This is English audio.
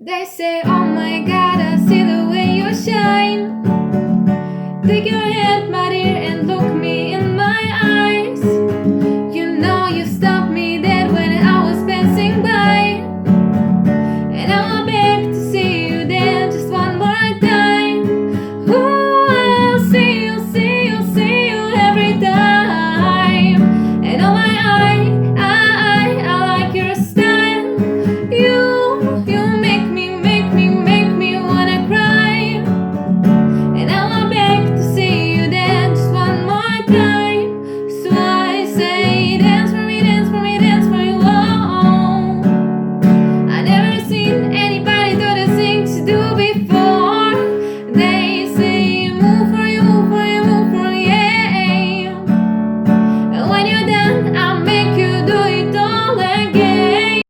They say, oh my God, I see the way you shine. Take your hand, my dear, and look me in my eyes. You know you stopped me dead when I was passing by, and I'm